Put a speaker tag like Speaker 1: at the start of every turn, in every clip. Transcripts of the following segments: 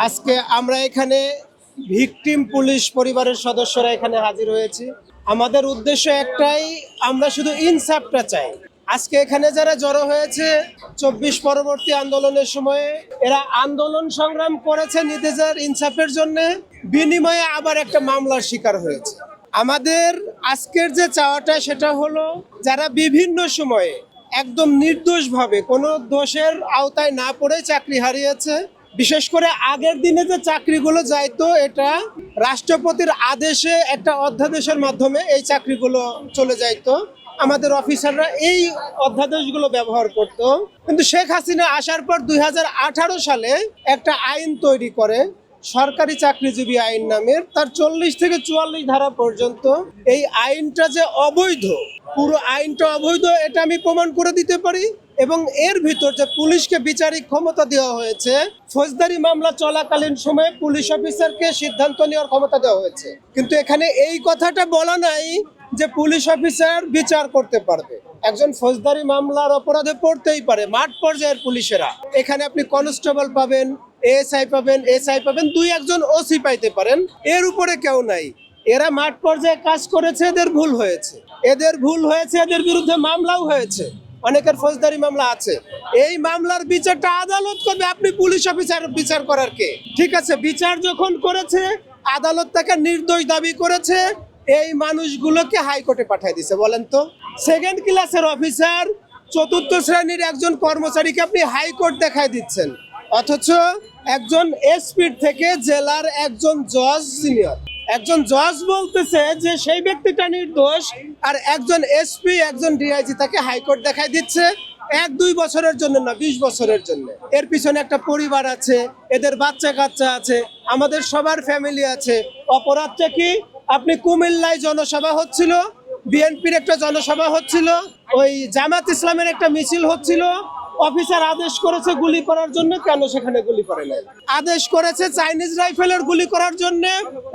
Speaker 1: আজকে আমরা এখানে ভিকটিম পুলিশ পরিবারের সদস্যরা এখানে হাজির হয়েছি। আমাদের উদ্দেশ্য একটাই, আমরা শুধু ইনসাফটা চাই। আজকে এখানে যারা জড়ো হয়েছে 24 পরবর্তী আন্দোলনের সময়ে, এরা আন্দোলন সংগ্রাম করেছে নিজেদের ইনসাফের জন্য, বিনিময়ে আবার একটা মামলার শিকার হয়েছে। আমাদের আজকের যে চাওয়াটা সেটা হলো, যারা বিভিন্ন সময়ে একদম নির্দোষভাবে কোনো দোষের আওতায় না পড়ে চাকরি হারিয়েছে, বিশেষ করে আগের দিনে যে চাকরিগুলো যাইতো, এটা রাষ্ট্রপতির আদেশে একটা অধ্যাদেশের মাধ্যমে এই চাকরিগুলো চলে যাইতো। আমাদের অফিসাররা এই অধ্যাদেশগুলো ব্যবহার করত। কিন্তু শেখ হাসিনা আসার পর 2018 সালে একটা আইন তৈরি করে, সরকারি চাকরিজীবী আইন নামের। তার 40 থেকে 44 ধারা পর্যন্ত এই আইনটা যে অবৈধ, পুরো আইনটা অবৈধ, এটা আমি প্রমাণ করে দিতে পারি। এবং এর ভিতর যে পুলিশকে বিচারিক ক্ষমতা দেওয়া হয়েছে, ফৌজদারি মামলা চলাকালীন সময়ে পুলিশ অফিসারকে সিদ্ধান্ত নেওয়ার ক্ষমতা দেওয়া হয়েছে। কিন্তু এখানে এই কথাটা বলা নাই যে পুলিশ অফিসার বিচার করতে পারবে। একজন ফৌজদারি মামলার অপরাধে পড়তেই পারে মাঠ পর্যায়ের পুলিশেরা। এখানে আপনি কনস্টেবল পাবেন, এএসআই পাবেন, এসআই পাবেন, 2-1 ওসি পাইতে পারেন, এর উপরে কেউ নাই। এরা মাঠ পর্যায়ে কাজ করেছে, এদের ভুল হয়েছে, এদের বিরুদ্ধে মামলাও হয়েছে, অনেকের ফৌজদারি মামলা আছে। এই মামলার বিচারটা আদালত করবে, আপনি পুলিশ অফিসার বিচার করার কে? ঠিক আছে, বিচার যখন করেছে, আদালত তাকে নির্দোষ দাবি করেছে, এই মানুষগুলোকে হাইকোর্টে পাঠিয়ে দিছে। বলেন তো, সেকেন্ড ক্লাসের অফিসার, 4র্থ শ্রেণীর একজন কর্মচারীকে আপনি হাইকোর্ট দেখায় দিচ্ছেন, অথচ একজন এসপি থেকে জেলার একজন জজ, সিনিয়র একজন জজ বলতেছে যে সেই ব্যক্তিটা নির্দোষ, আর একজন এসপি, একজন ডিআইজি তাকে হাইকোর্ট দেখায় দিচ্ছে 1-2 বছরের জন্য না, 20 বছরের জন্য। এর পিছনে একটা পরিবার আছে, এদের বাচ্চা কাচ্চা আছে, আমাদের সবার ফ্যামিলি আছে। অপরাধটা কি? আপনি কুমিল্লায় জনসভা হচ্ছিল, বিএনপির একটা জনসভা হচ্ছিল, ওই জামাত ইসলামের একটা মিছিল হচ্ছিল, অফিসার আদেশ করেছে গুলি করার জন্য, কেন সেখানে গুলি করে নাই? আদেশ করেছে চাইনিজ রাইফেলের গুলি করার জন্য,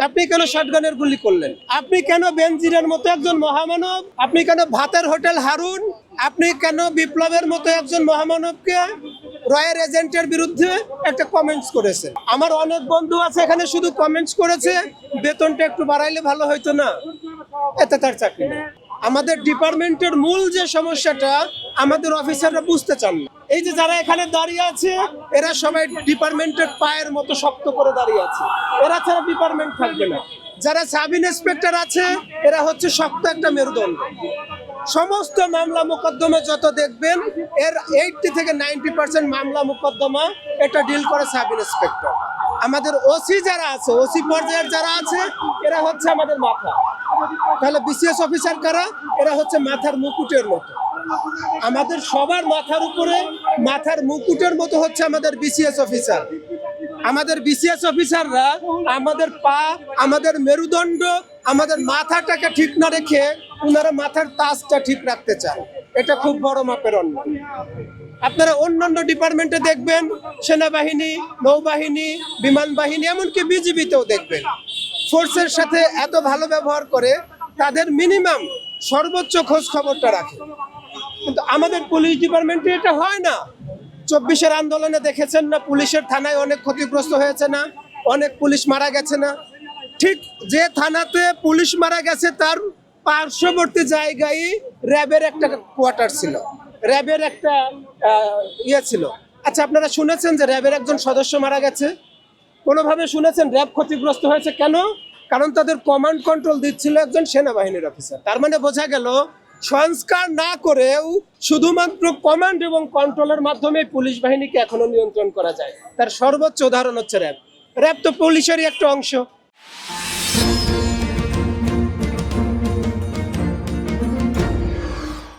Speaker 1: আপনি কেন শটগানের গুলি করলেন? আপনি কেন বেনজিরের মতো একজন মহামানব, আপনি কেন ভাতের হোটেল হারুন, আপনি কেন বিপ্লবের মতো একজন মহামানবকে রয়ের এজেন্টের বিরুদ্ধে একটা কমেন্টস করেছেন? আমার অনেক বন্ধু আছে এখানে শুধু কমেন্টস করেছে, বেতনটা একটু বাড়াইলে ভালো হইতো না, এতে তার চাকরি নেই। আমাদের ডিপার্টমেন্টের মূল যে সমস্যাটা আমাদের অফিসাররা বুঝতে চান না। এই যে যারা এখানে দাঁড়িয়ে আছে, এরা সবাই ডিপার্টমেন্টের পায়ের মতো শক্ত করে দাঁড়িয়ে আছে, এরা ছাড়া ডিপার্টমেন্ট থাকবে না। যারা সাব ইন্সপেক্টর আছে, এরা হচ্ছে শক্ত একটা মেরুদণ্ড। সমস্ত মামলা মোকদ্দমা যত দেখবেন, এর 80 থেকে 90% মামলা মোকদ্দমা এটা ডিল করে সাব ইন্সপেক্টর। আমাদের ওসি যারা আছে, ওসি পর্যায়ের যারা আছে, এরা হচ্ছে আমাদের মাথা। তাহলে বিসিএস অফিসার কারা? এরা হচ্ছে মাথার মুকুটের মতো। আমাদের সবার মাথার উপরে মাথার মুকুটের মতো হচ্ছে আমাদের বিসিএস অফিসার। আমাদের বিসিএস অফিসাররা আমাদের পা, আমাদের মেরুদণ্ড, আমাদের মাথাটাকে ঠিক না রেখে ওনারা মাথার তাজটা ঠিক রাখতে চান। এটা খুব বড় মাপের অন্যায়। আপনারা অন্যান্য ডিপার্টমেন্টে দেখবেন, সেনাবাহিনী, নৌবাহিনী, বিমান বাহিনী, এমনকি বিজিবিতেও দেখবেন, ফোর্সের সাথে এত ভালো ব্যবহার করে, তাদের মিনিমাম সর্বোচ্চ খোঁজ খবরটা রাখে। কিন্তু আমাদের পুলিশ ডিপার্টমেন্টে এটা হয় না। 24-এর আন্দোলনে দেখেছেন না, পুলিশের থানায় অনেক ক্ষতিগ্রস্ত হয়েছে না, অনেক পুলিশ মারা গেছে না? ঠিক যে থানাতে পুলিশ মারা গেছে, তার পার্শ্ববর্তী জায়গায় র্যাবের একটা কোয়ার্টার ছিল, র্যাবের একটা ছিল। আচ্ছা, আপনারা শুনেছেন যে র্যাবের একজন সদস্য মারা গেছে? কোনোভাবে শুনেছেন র্যাব ক্ষতিগ্রস্ত হয়েছে কেন? কারণ তাদের কমান্ড কন্ট্রোল দিচ্ছিল একজন সেনাবাহিনীর অফিসার। তার মানে বোঝা গেল, সংস্কার না করেও শুধুমাত্র কমান্ড এবং কন্ট্রোলের মাধ্যমে পুলিশ বাহিনীকে এখনো নিয়ন্ত্রণ করা যায়। তার সর্বোচ্চ উদাহরণ হচ্ছে র্যাব। র্যাব তো পুলিশেরই একটা অংশ।